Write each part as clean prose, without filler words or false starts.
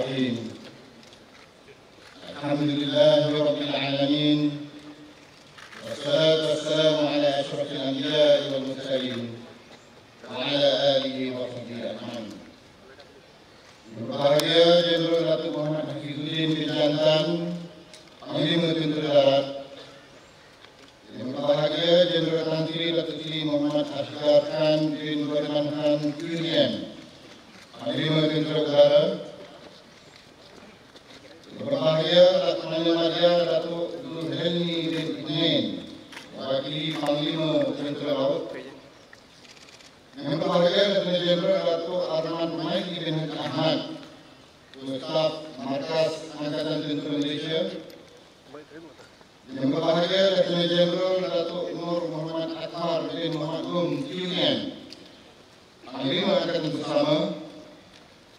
Bismillahirrahmanirrahim. Alhamdulillahirabbil alamin. Wassalatu wassalamu ala asyrafil anbiya'i wal mursalin wa ala alihi wa sahbihi ajma'in. Berbahagia Jenderal Datuk Muhammad Hafizuddin bin Jantan, Panglima Tentera Darat. Yang berbahagia Jenderal Tan Sri Datuk Seri Muhammad Asghar Khan bin Burhan Khan UNM, Panglima Tentera Udara. Berbahagia Datuk Madya Datuk Zulhelmi bin Idnin, Wakil Panglima Tentera Laut. Yang berbahagia Lieutenant Jeneral Datuk Arman Humaydi bin Haji Ahmad, Staf Markas Angkatan Tentera Malaysia. Yang berbahagia Lieutenant Jeneral Datuk Nur Muhammad Akbar bin Muhammad Gum UNM, Panglima Angkatan Bersama,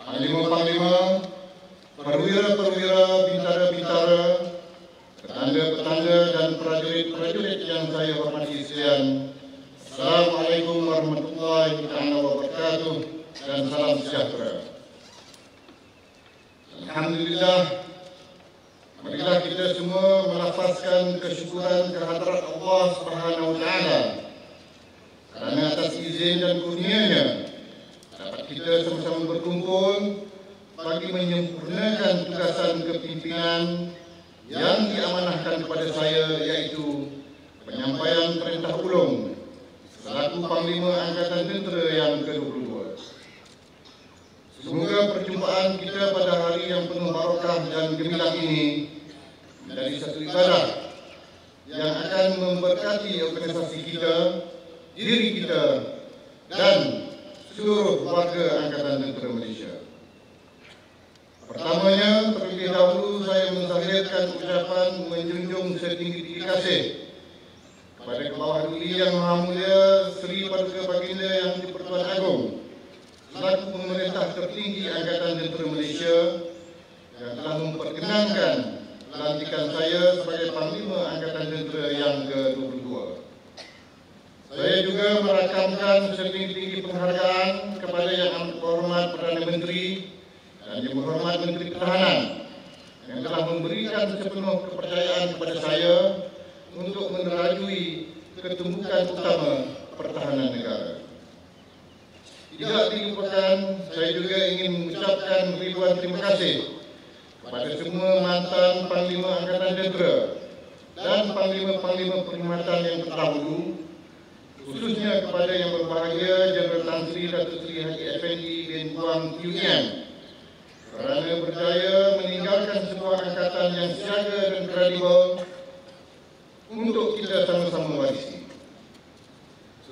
Panglima-Panglima, perwira-perwira, bintara-bintara, petanda-petanda dan prajurit-prajurit yang saya hormati sekalian. Assalamualaikum warahmatullahi wabarakatuh dan salam sejahtera. Alhamdulillah, marilah kita semua melafazkan kesyukuran kehadrat Allah Subhanahu wa taala kerana atas izin dan kurnia-Nya dapat kita sama-sama berkumpul bagi menyempurnakan tugasan kepimpinan yang diamanahkan kepada saya, iaitu penyampaian perintah ulung selaku Panglima Angkatan Tentera yang ke-22. Semoga perjumpaan kita pada hari yang penuh barakah dan gemilang ini menjadi satu ibadah yang akan memberkati organisasi kita, diri kita dan seluruh warga Angkatan Tentera Malaysia. Pertamanya, terlebih dahulu saya menzahirkan ucapan menjunjung setinggi-tinggi kasih kepada Kebawah Duli Yang Maha Mulia Seri Paduka Baginda Yang di-Pertuan Agong selaku pemerintah tertinggi Angkatan Tentera Malaysia yang telah memperkenankan pelantikan saya sebagai Panglima Angkatan Tentera yang ke-22. Saya juga merakamkan setinggi-tinggi penghargaan kepada Yang Amat Berhormat Perdana Menteri dan Yang Berhormat Menteri Pertahanan yang telah memberikan sepenuh kepercayaan kepada saya untuk menerajui ketumbukan utama pertahanan negara. Tidak dilupakan, saya juga ingin mengucapkan ribuan terima kasih kepada semua mantan Panglima Angkatan Tentera dan Panglima-Panglima perkhidmatan yang terdahulu, khususnya kepada Yang Berbahagia Jeneral Tan Sri Datuk Seri Haji Effendi bin Buang UNM, kerana berjaya meninggalkan sebuah angkatan yang siaga dan kredibel untuk kita sama-sama warisi.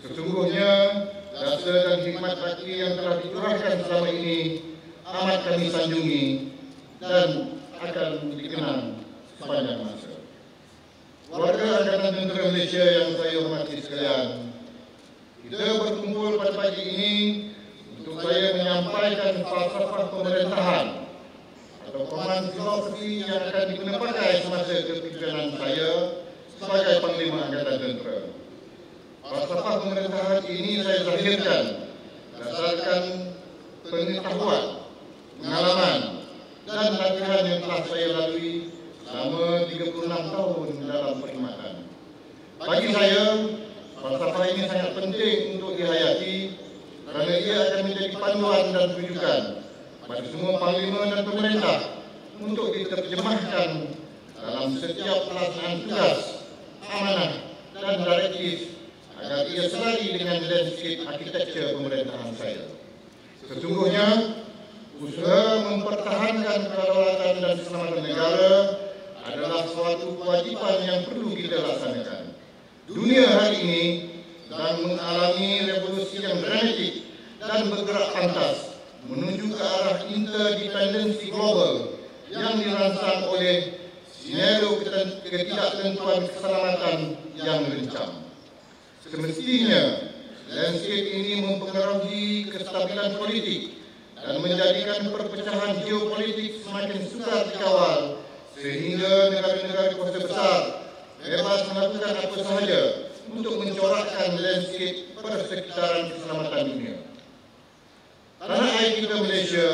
Sesungguhnya, jasa dan khidmat bakti yang telah dicurahkan selama ini amat kami sanjungi dan akan dikenang sepanjang masa. Warga Angkatan Tentera Malaysia yang saya hormati sekalian, kita berkumpul pada pagi ini untuk saya menyampaikan falsafah pemerintahan atau command philosophy yang akan digunakan semasa kepimpinan saya sebagai Panglima Angkatan Tentera. Falsafah pemerintahan ini saya zahirkan berdasarkan pengetahuan, pengalaman dan latihan yang telah saya lalui selama 36 tahun dalam perkhidmatan. Bagi saya, falsafah ini sangat penting untuk dihayati kerana ia akan menjadi panduan dan rujukan pada semua panglima dan pemerintah untuk diterjemahkan dalam setiap pelaksanaan tugas, amanah dan direktif agar ia selari dengan landscape arsitektur pemerintahan saya. Sesungguhnya, usaha mempertahankan kedaulatan dan keselamatan negara adalah suatu kewajipan yang perlu kita laksanakan. Dunia hari ini sedang mengalami revolusi yang dramatik dan bergerak pantas menuju ke arah interdependensi global yang dirangsang oleh sinerio ketidaktentuan keselamatan yang merencam. Semestinya, landscape ini mempengaruhi kestabilan politik dan menjadikan perpecahan geopolitik semakin sukar dikawal sehingga negara-negara kuasa besar bebas melakukan apa sahaja untuk mencorakkan landscape persekitaran keselamatan dunia. Tanah air kita Malaysia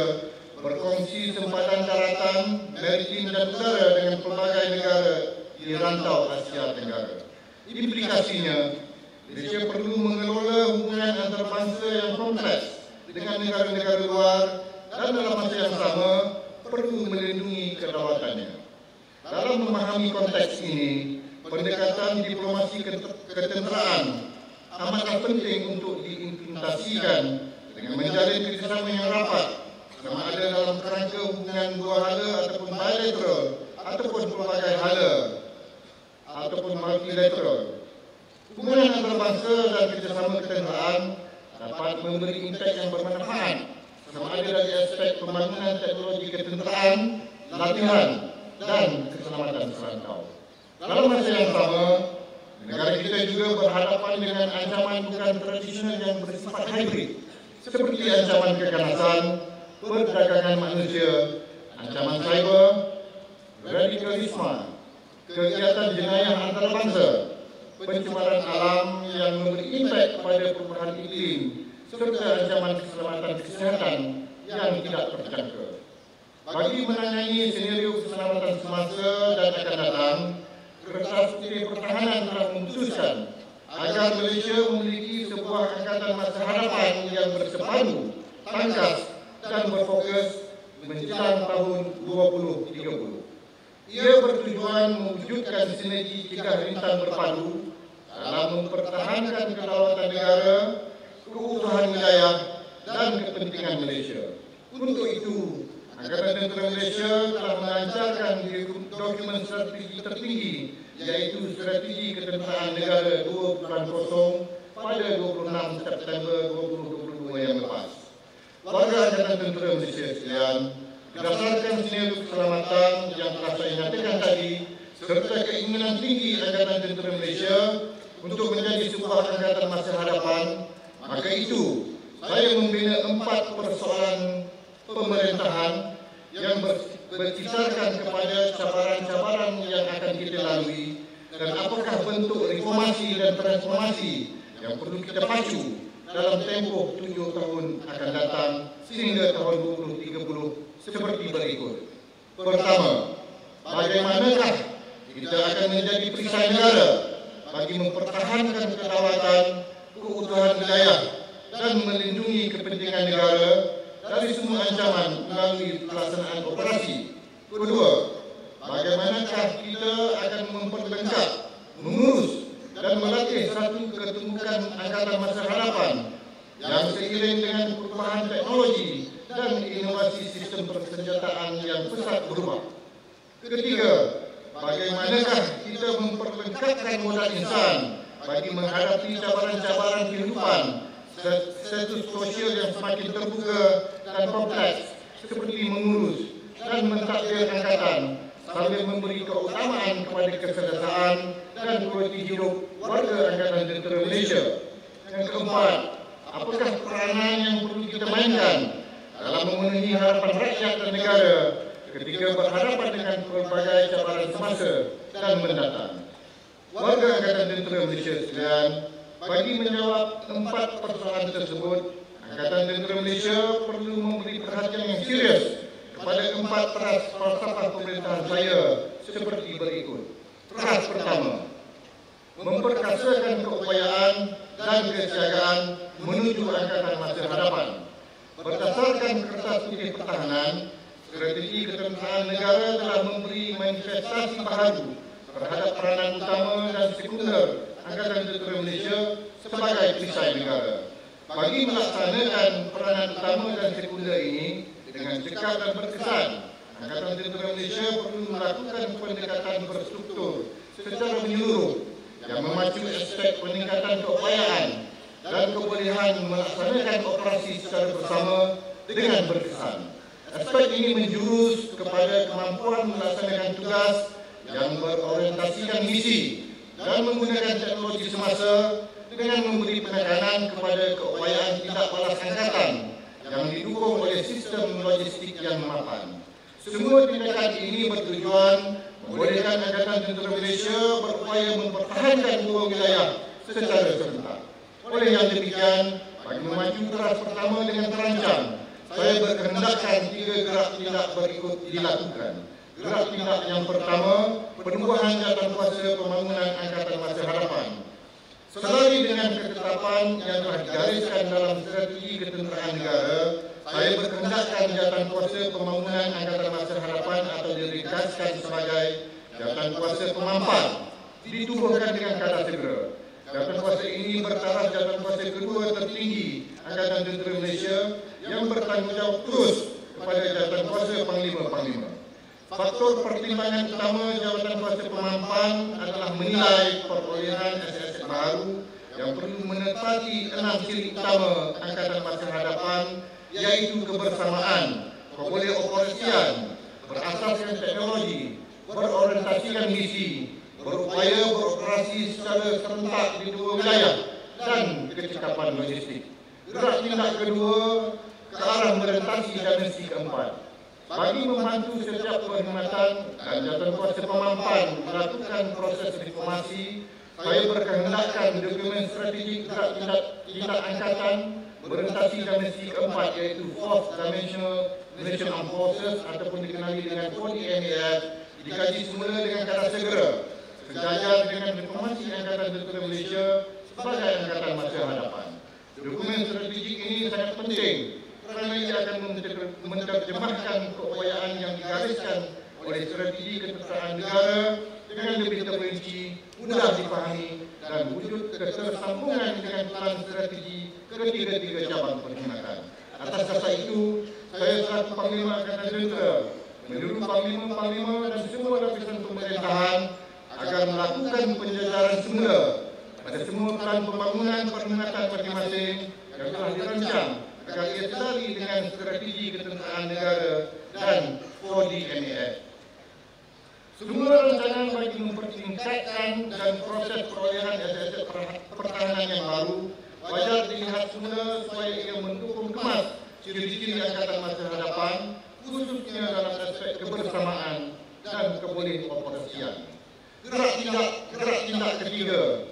berkongsi sempatan daratan, maritim dan udara dengan pelbagai negara di rantau Asia Tenggara. Implikasinya, Malaysia perlu mengelola hubungan antarabangsa yang kompleks dengan negara-negara luar dan dalam masa yang sama perlu melindungi kedaulatannya. Dalam memahami konteks ini, pendekatan diplomasi ketenteraan amatlah penting untuk diimplementasikan dengan menjalin kerjasama yang rapat, sama ada dalam kerangka hubungan dua hala ataupun bilateral ataupun pelbagai hala ataupun multilateral. Hubungan antarabangsa dan kerjasama ketenteraan dapat memberi impak yang bermanfaat, sama ada dari aspek pembangunan teknologi ketenteraan, latihan dan keselamatan serantau. Dalam masa yang sama, negara kita juga berhadapan dengan ancaman bukan tradisional yang bersifat hybrid, seperti ancaman keganasan, perdagangan manusia, ancaman cyber, radikalisme, kegiatan jenayah antarabangsa, pencemaran alam yang memberi impak kepada perubahan iklim, serta ancaman keselamatan kesihatan yang tidak terjangka. Bagi menangani senario keselamatan semasa dan akan datang, Kertas Putih Pertahanan telah memutuskan agar Malaysia memiliki sebuah angkatan masa hadapan yang bersepadu, tangkas dan berfokus menjelang tahun 2030. Ia bertujuan mewujudkan sinergi 3 rintang berpadu dalam mempertahankan kedaulatan negara, keutuhan wilayah dan kepentingan Malaysia. Untuk itu, Angkatan Tentera Malaysia telah melancarkan dokumen strategi tertinggi, iaitu Strategi Ketenteraan Negara 2.0 pada 26 September 2022 yang lepas. Warga Angkatan Tentera Malaysia sekalian, berdasarkan sinergi keselamatan yang telah saya nyatakan tadi, serta keinginan tinggi Angkatan Tentera Malaysia untuk menjadi sebuah angkatan masa hadapan, maka itu saya membina 4 persoalan pemerintahan yang berkisarkan kepada cabaran-cabaran yang akan kita lalui dan apakah bentuk reformasi dan transformasi yang perlu kita pacu dalam tempoh 7 tahun akan datang sehingga tahun 2030 seperti berikut. Pertama, bagaimanakah kita akan menjadi perisai negara bagi mempertahankan kedaulatan, keutuhan wilayah dan melindungi kepentingan negara dari semua ancaman melalui pelaksanaan operasi. Kedua, bagaimanakah kita akan memperlengkap, mengurus dan melatih satu ketumbukan angkatan masa hadapan yang seiring dengan perubahan teknologi dan inovasi sistem persenjataan yang pesat berubah. Ketiga, bagaimanakah kita memperlengkapkan modal insan bagi menghadapi cabaran-cabaran kehidupan, status sosial yang semakin terbuka dan kompleks, seperti mengurus dan mentadbir angkatan sambil memberi keutamaan kepada kesejahteraan dan kualiti hidup warga Angkatan Tentera Malaysia. Yang keempat, apakah peranan yang perlu kita mainkan dalam memenuhi harapan rakyat dan negara ketika berhadapan dengan pelbagai cabaran semasa dan mendatang. Warga Angkatan Tentera Malaysia sekalian, bagi menjawab 4 persoalan tersebut, Angkatan Tentera Malaysia perlu memberi perhatian yang serius kepada 4 teras falsafah pemerintahan saya seperti berikut. Teras pertama, memperkasakan keupayaan dan kesiagaan menuju angkatan masa hadapan. Berdasarkan Kertas Putih Pertahanan, Strategi Ketenteraan Negara telah memberi manifestasi baharu terhadap peranan utama dan sekunder Angkatan Tentera Malaysia sebagai perisai negara. Bagi melaksanakan peranan utama dan sekunder ini dengan cekap dan berkesan, Angkatan Tentera Malaysia perlu melakukan pendekatan berstruktur secara menyeluruh yang memacu aspek peningkatan keupayaan dan kebolehan melaksanakan operasi secara bersama dengan berkesan. Aspek ini menjurus kepada kemampuan melaksanakan tugas yang berorientasikan misi dan menggunakan teknologi semasa dengan memberi penekanan kepada keupayaan tindak balas angkatan yang didukung oleh sistem logistik yang mapan. Semua tindakan ini bertujuan membolehkan Angkatan Tentera Malaysia berupaya mempertahankan dua wilayah secara serentak. Oleh yang demikian, bagi memacu teras pertama dengan terancam, saya berkehendakkan 3 gerak tindak berikut dilakukan. Gerak tindak yang pertama, penubuhan jawatankuasa pembangunan Angkatan Masa Hadapan. Selari dengan ketetapan yang telah digariskan dalam strategi ketenteraan negara, saya berkehendakkan jawatankuasa pembangunan Angkatan Masa Hadapan atau diringkaskan sebagai jawatankuasa pemampan ditubuhkan dengan kata segera. Jawatankuasa ini bertaraf jawatankuasa kedua tertinggi Angkatan Tentera Malaysia yang bertanggungjawab terus kepada jawatankuasa Panglima-Panglima. Faktor pertimbangan utama jawatankuasa pemampan adalah menilai perolehan aset-aset baru yang perlu menepati 6 ciri utama Angkatan Masa Hadapan, iaitu kebersamaan, keoperasian, berasaskan teknologi, berorientasikan misi, berupaya beroperasi secara serentak di 2 wilayah dan kecekapan logistik. Gerak tindak kedua ke arah merentasi dimensi keempat. Bagi membantu setiap perkhidmatan dan jawatankuasa pemampan melakukan proses reformasi, saya berkehendakkan dokumen strategik gerak tindak angkatan berorientasi dimensi keempat, iaitu Fourth Dimensional Malaysian Armed Forces ataupun dikenali dengan 4DMAF, dikaji semula dengan kata segera, sejajar dengan reformasi Angkatan Tentera Malaysia sebagai Angkatan Masa Hadapan. Dokumen strategik ini sangat penting kerana ia akan menerjemahkan keupayaan yang digariskan oleh strategi ketenteraan negara dengan lebih terperinci, mudah dipahami dan wujud ketersambungan dengan plan strategi ketiga-tiga cabang perkhidmatan. Atas dasar itu, saya selaku Panglima Angkatan Tentera menyuruh Panglima-Panglima dan semua lapisan pemerintahan agar melakukan penjajaran semula pada semua plan pembangunan perkhidmatan masing-masing yang telah dirancang agar ia selari dengan strategi ketenteraan negara dan 4DMAF. Semua rancangan bagi mempertingkatkan dan proses perolehan aset-aset pertahanan yang baru wajar dilihat semula supaya ia mendukung kemas ciri-ciri Angkatan Masa Hadapan, khususnya dalam aspek kebersamaan dan keoperasian. Gerak tindak ketiga,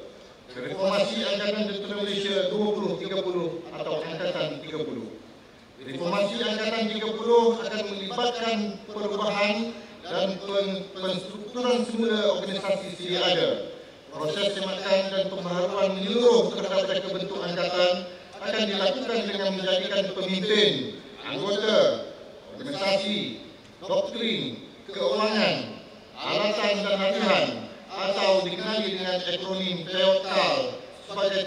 reformasi Angkatan Tentera Malaysia 2030 atau Angkatan 30. Reformasi Angkatan 30 akan melibatkan perubahan dan penstrukturan semula organisasi sedia ada. Proses semakan dan pembaharuan menyeluruh terhadap bentuk angkatan akan dilakukan dengan menjadikan pemimpin, anggota, organisasi, doktrin, keuangan, alatan dan latihan atau dikenali dengan akronim TEOTKAL sebagai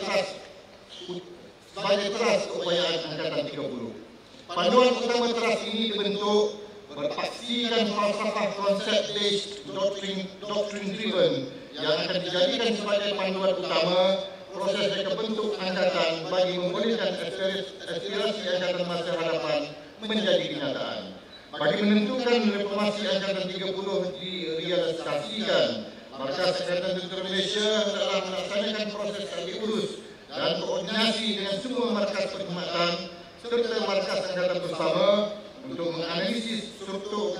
teras keupayaan Angkatan 30. Panduan utama teras ini dibentuk berpaksikan falsafah konsep-based doctrine driven yang akan dijadikan sebagai panduan utama proses bentuk angkatan bagi membolehkan aspirasi Angkatan Masa Hadapan menjadi kenyataan. Bagi menentukan reformasi Angkatan 30 direalisasikan, Markas Angkatan Tentera Malaysia telah melaksanakan proses tarik urus dan koordinasi dengan semua markas perkhidmatan serta markas angkatan bersama untuk menganalisis struktur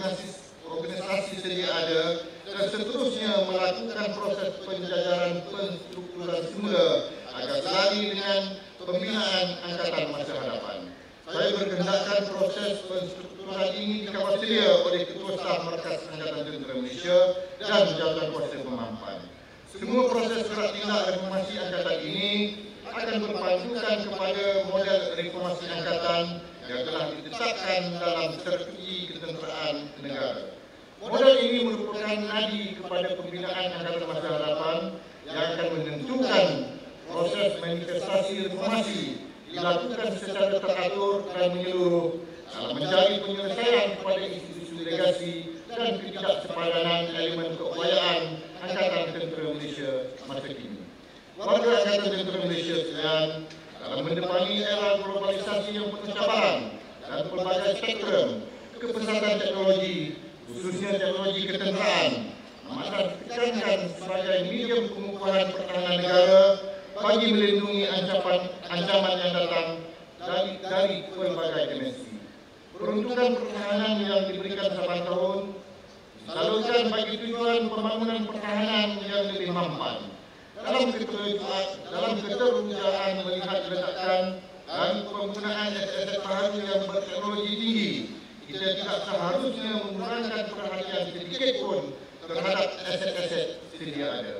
organisasi sedia ada dan seterusnya melakukan proses penjajaran penstrukturan semula agar selari dengan pembinaan Angkatan Masa Hadapan. Saya berkehendakkan proses penstrukturan ini dikawal sedia oleh Ketua Staf Markas Angkatan Tentera Malaysia dan jawatankuasa pemampan. Semua proses gerak tindak reformasi angkatan ini akan berpandukan kepada model reformasi angkatan yang telah ditetapkan dalam strategi ketenteraan negara. Model ini merupakan nadi kepada pembinaan Angkatan Masa Hadapan yang akan menentukan proses manifestasi reformasi dilakukan secara teratur dan menyeluruh dalam mencari penyelesaian kepada isu-isu legasi dan ketidaksepadanan elemen keupayaan Angkatan Tentera Malaysia masa kini. Warga Angkatan Tentera Malaysia sekalian, dalam mendepani era globalisasi yang penuh cabaran dan pelbagai spektrum kepesatan teknologi, khususnya teknologi ketenteraan, amatlah ditekankan sebagai medium pengukuhan pertahanan negara bagi melindungi ancaman yang datang dari pelbagai dimensi. Peruntukan pertahanan yang diberikan 8 tahun disalurkan bagi tujuan pembangunan pertahanan yang lebih mampan. Dalam keterujaan melihat ledakan dan penggunaan aset baru yang berteknologi tinggi. Kita tidak seharusnya mengurangkan perhatian sedikit pun terhadap aset-aset sedia ada.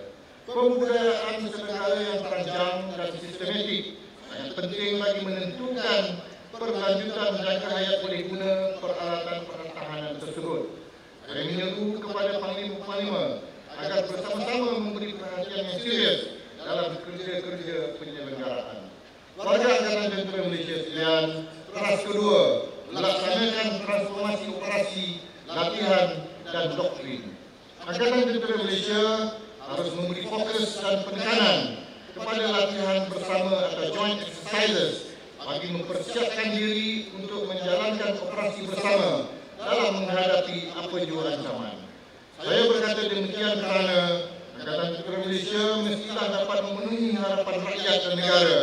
Pembudayaan negara yang terancang dan sistematik sangat penting bagi menentukan berlanjutan jangka hayat boleh guna peralatan pertahanan tersebut. Kami menyeru kepada Panglima agar bersama-sama memberi perhatian yang serius dalam kerja-kerja penyelenggaraan. Warga Angkatan Tentera Malaysia sekalian, teras kedua, melaksanakan transformasi operasi, latihan dan doktrin. Angkatan Tentera Malaysia harus memberi fokus dan penekanan kepada latihan bersama atau joint exercises bagi mempersiapkan diri untuk menjalankan operasi bersama dalam menghadapi apa jua ancaman. Saya berkata demikian kerana Angkatan Tentera Malaysia mestilah dapat memenuhi harapan rakyat dan negara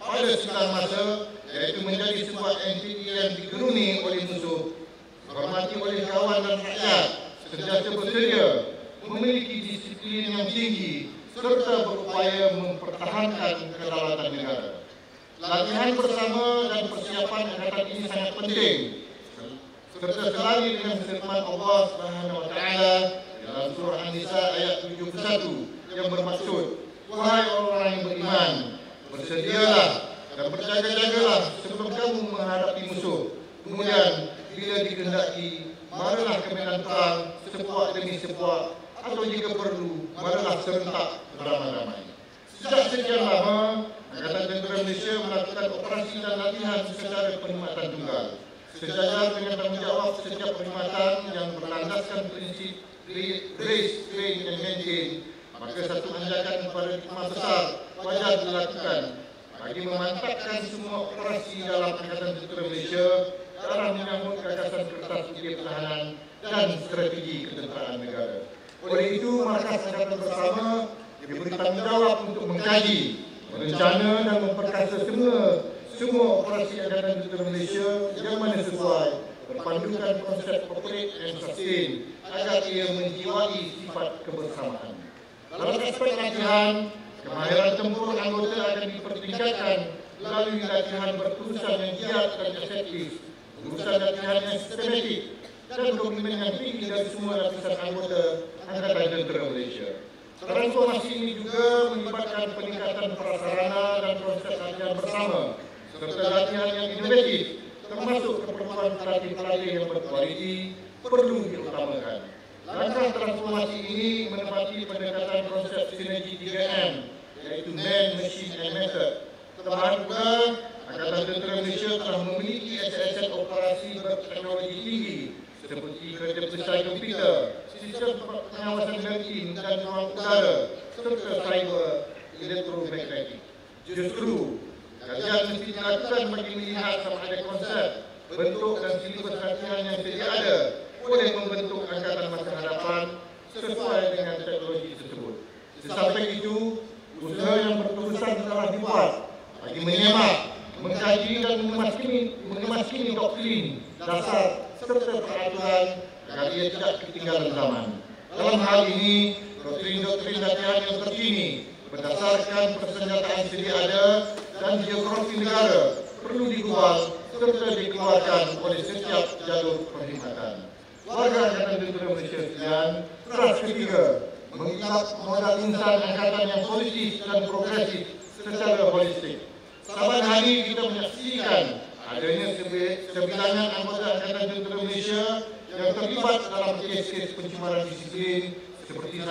pada segala masa, iaitu menjadi sebuah entiti yang digeruni oleh musuh, dihormati oleh kawan dan rakyat, sentiasa bersedia, memiliki disiplin yang tinggi, serta berupaya mempertahankan kedaulatan negara. Latihan bersama dan persiapan angkatan ini sangat penting, serta selari dengan firman Allah SWT dalam surah An-Nisa ayat 71 yang bermaksud, wahai orang-orang yang beriman, bersedialah dan berjaga-jagalah sebelum kamu menghadapi musuh. Kemudian bila dikehendaki, marilah ke medan perang sepuak demi sepuak, atau jika perlu, marilah serentak beramai-ramai. Sejak sekian lama, Angkatan Tentera Malaysia melakukan operasi dan latihan secara perkhidmatan tunggal. Sejajar dengan tanggungjawab setiap perkhidmatan yang berlandaskan prinsip raise, train and maintain, maka satu anjakan paradigma besar wajar dilakukan bagi memantapkan semua operasi dalam Angkatan Tentera Malaysia dalam menyambut gagasan Kertas Ujian Pertahanan dan strategi ketenteraan negara. Oleh itu, Markas Angkatan Bersama diberi tanggungjawab untuk mengkaji, merencana dan memperkasa semua operasi Angkatan Tentera Malaysia yang mana sesuai berpandukan konsep operate and sustain agar ia menjiwai sifat kebersamaan. Dalam aspek latihan, kemahiran tempur anggota akan dipertingkatkan melalui latihan berterusan yang giat dan efektif, urusan latihan yang sistematik dan komitmen yang tinggi dari semua lapisan anggota Angkatan Tentera Malaysia. Transformasi ini juga melibatkan peningkatan prasarana dan konsep latihan bersama, serta latihan yang inovatif, termasuk keperluan pelatih-pelatih yang berkualiti perlu diutamakan. Langkah transformasi ini menepati pendekatan konsep sinergi 3M, yaitu Man, Machine and Method. Tambahan pula, Angkatan Tentera Malaysia telah memiliki aset-aset operasi berteknologi tinggi seperti kereta pesawat komputer, sistem pengawasan darat dan ruang udara, serta cyber elektromagnetik. Justru, kajian mesti dilakukan bagi melihat sama ada konsep, bentuk dan silibus latihan yang sedia ada boleh membentuk angkatan masa hadapan sesuai dengan teknologi tersebut. Sesamping itu, usaha yang berterusan telah dibuat bagi menyemak, mengkaji dan mengemaskini doktrin, dasar serta peraturan agar ia tidak ketinggalan zaman. Dalam hal ini, doktrin-doktrin latihan yang terkini berdasarkan persenjataan sedia ada dan geografi negara perlu dibuat serta dikeluarkan oleh setiap jalur perkhidmatan. Warga Angkatan Tentera Malaysia sekalian, teras ketiga, mengikap modal insan angkatan yang politis dan progresif secara holistik. Saban hari kita menyaksikan adanya sebilangan anggota Angkatan Tentera Malaysia yang terlibat dalam kes-kes pencemaran disiplin seperti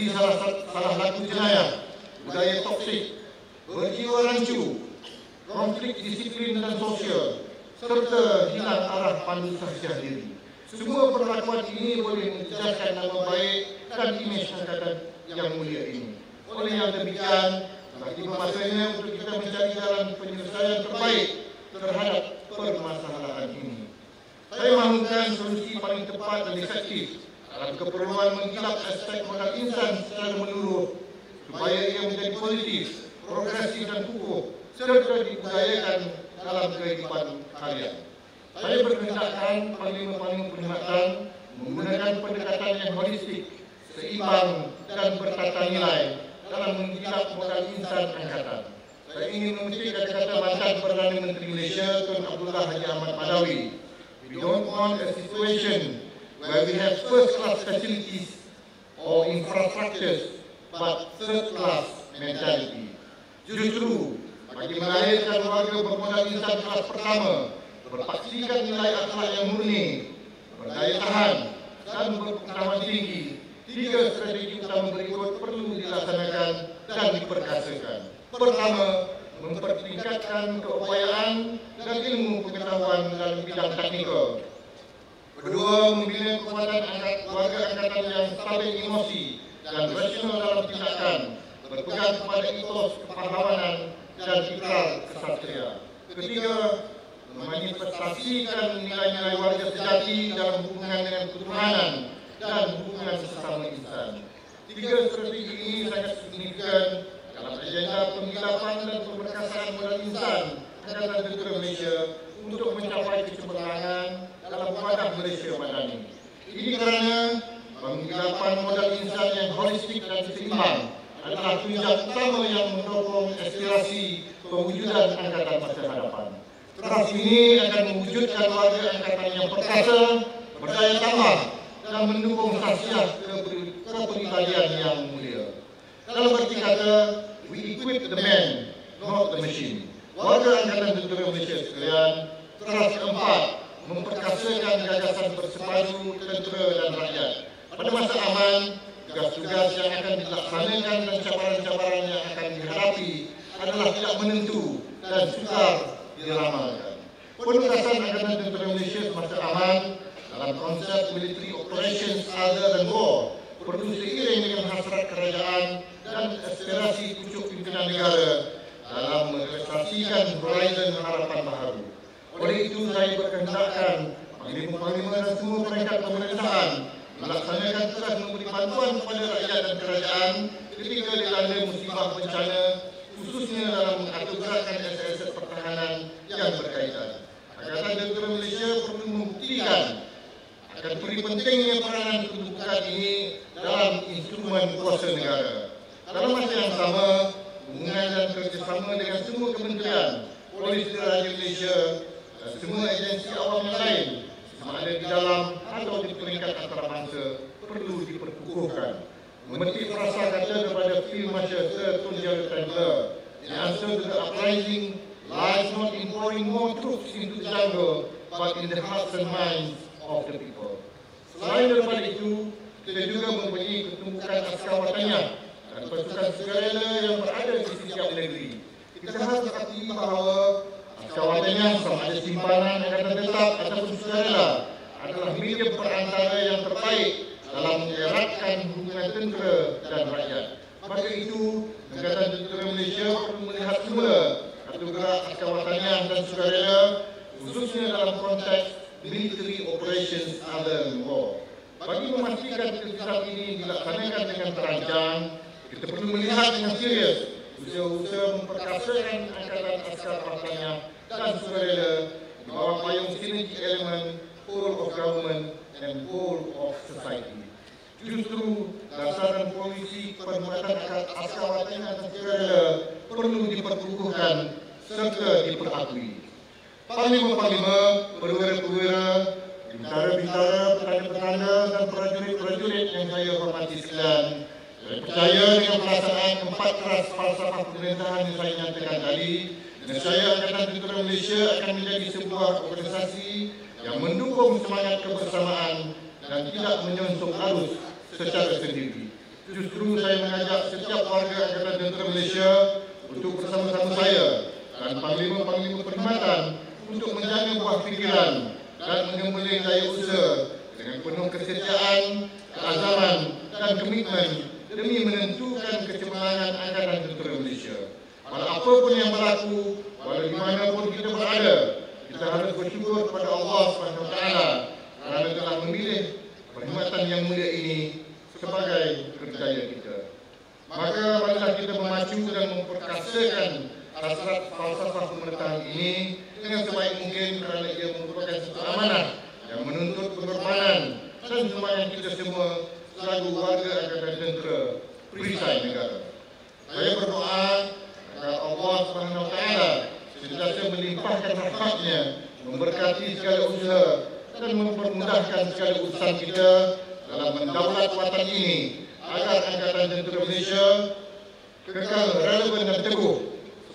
salah satu jenayah, budaya toksik, berjiwa rancu, konflik disiplin dan sosial, serta hilang arah pandu sahaja diri. Semua perlakuan ini boleh menjejaskan nama baik dan imej angkatan yang mulia ini. Oleh yang demikian, tiba masanya untuk kita mencari jalan penyelesaian terbaik terhadap permasalahan ini. Saya mahukan solusi paling tepat dan efektif dalam keperluan menggilap aspek modal insan secara menyeluruh supaya ia menjadi positif, progresif dan kukuh serta dibudayakan dalam kehidupan harian. Saya berkehendakkan panglima-panglima perkhidmatan menggunakan pendekatan yang holistik, seimbang dan bertata nilai dalam menggilap modal insan angkatan. saya ingin memetik kata-kata mantan Perdana Menteri Malaysia Tun Abdullah Haji Ahmad Madawi. We don't want a situation where we have first-class facilities or infrastructures, but third-class mentality. Justru, bagi melahirkan warga bermodal insan kelas pertama, berpaksikan nilai akhlak yang murni, berdaya tahan, dan berpengalaman tinggi, 3 strategi utama berikut perlu dilaksanakan dan diperkasakan. Pertama, mempertingkatkan keupayaan dan ilmu pengetahuan dalam bidang teknikal. Kedua, membina kekuatan warga angkatan yang stabil emosi dan rasional dalam tindakan, berpegang kepada etos kepahlawanan dan ikrar kesatria. Ketiga, memanifestasikan nilai-nilai warga sejati dalam hubungan dengan ketuhanan dan hubungan sesama insan. 3 strategi ini sangat signifikan dalam agenda penghilapan dan pemberkasan modal insan Angkatan Tentera Malaysia untuk mencapai kecemerlangan dalam wadah Malaysia Madani. Ini kerana penghilapan modal insan yang holistik dan seimbang adalah tunjang utama yang mendorong aspirasi pewujudan angkatan masa hadapan. Teras ini akan mewujudkan warga angkatan yang perkasa, berdaya tambah dan mendukung khasiat kepribadian yang mulia. Dalam arti kata, we equip the man, not the machine. Warga Angkatan Tentera Malaysia sekalian, teras keempat, memperkasakan gagasan bersepadu tentera dan rakyat. Pada masa aman, tugas-tugas yang akan dilaksanakan dan cabaran-cabaran yang akan dihadapi adalah tidak menentu dan sukar diramalkan. Penugasan Angkatan Tentera Malaysia semasa aman dalam konsep military operations other than war perlu seiring dengan hasrat kerajaan dan aspirasi pucuk pimpinan negara dalam merealisasikan horizon harapan baharu. Oleh itu, saya berkehendakkan Panglima-Panglima dan semua perangkat pemerintahan melaksanakan tugas memberi bantuan kepada rakyat dan kerajaan ketika dilanda musibah bencana, khususnya dalam mengatur gerakan aset-aset pertahanan yang berkaitan. Angkatan Tentera Malaysia perlu membuktikan akan beri pentingnya peranan kedudukan ini dalam instrumen kuasa negara. Dalam masa yang sama, hubungan dan kerjasama dengan semua kementerian, Polis Diraja Malaysia dan semua agensi awam yang lain, sama ada di dalam atau di peringkat antarabangsa, perlu diperkukuhkan. Memetik frasa kata daripada Field Marshal Sir Tun Gerald Trembler, the answer to the uprising lies not in pouring more troops into the jungle, but in the hearts and minds of the people. Selain daripada itu, kita juga mempunyai ketumpukan askar wataniah dan pasukan sukarela yang berada di setiap negeri. Kita harus akui bahawa askar wataniah sama ada simpanan angkatan tetap ataupun sukarela adalah media perantara yang terbaik dalam mengeratkan hubungan tentera dan rakyat. Maka itu, Angkatan Tentera Malaysia perlu melihat semula atau gerak askar wataniah dan sukarela khususnya dalam konteks military operations other than war. Bagi memastikan kerjasama ini dilaksanakan dengan terancang, kita perlu melihat dengan serius usaha-usaha memperkasakan angkatan askar wataniah dan sukarela di bawah payung sinergi elemen whole of government and whole of society. Justru dasaran polisi perbuatan askar wataniah dan sukarela perlu diperkukuhkan serta diperakui. Panglima-panglima, perwira-perwira, bintara-bintara, petanda-petanda dan prajurit-prajurit yang saya hormati sekalian, saya percaya dengan pelaksanaan 4 keras falsafah pemerintahan yang saya nyatakan tadi, nescaya Angkatan Tentera Malaysia akan menjadi sebuah organisasi yang mendukung semangat kebersamaan dan tidak menyongsong arus secara sendiri. Justru saya mengajak setiap warga Angkatan Tentera Malaysia untuk bersama-sama saya dan panglima-panglima perkhidmatan untuk menjaga buah fikiran dan mengembleng daya usaha dengan penuh kesetiaan, keazaman dan komitmen demi menentukan kecemerlangan Angkatan Tentera Malaysia. Walau apapun yang berlaku, walau di manapun kita berada, kita harus bersyukur kepada Allah SWT kerana telah memilih perkhidmatan yang mulia ini sebagai kerjaya kita. Maka marilah kita memacu dan memperkasakan hasrat falsafah pemerintahan ini dengan sebaik mungkin kerana ia merupakan satu amanah yang menuntut pengorbanan dan semangat kita semua selaku warga Angkatan Tentera Perisai Negara. Saya berdoa agar Allah SWT sentiasa melimpahkan rahmat-Nya, memberkati segala usaha dan mempermudahkan segala urusan kita dalam mendaulat watan ini, agar Angkatan Tentera Malaysia kekal relevan dan teguh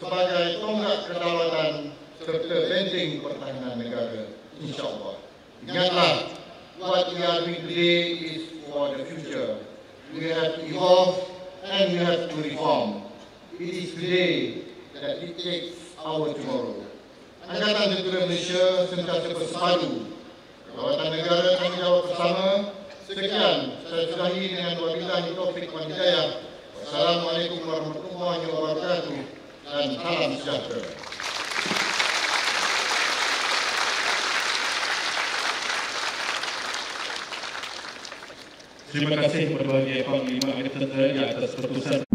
sebagai tonggak kedaulatan serta benteng pertahanan negara, insya-Allah. Ingatlah, what we are doing today is for the future. We have to evolve and we have to reform. It is today that it takes our tomorrow. Angkatan Tentera Malaysia sentiasa bersepadu. Kedaulatan negara tanggung jawab bersama. Sekian, saya sudahi dengan wabillahi taufiq wal hidayah. Wassalamualaikum warahmatullahi wabarakatuh dan salam sejahtera. Terima kasih kepada Panglima Angkatan Tentera di atas keputusan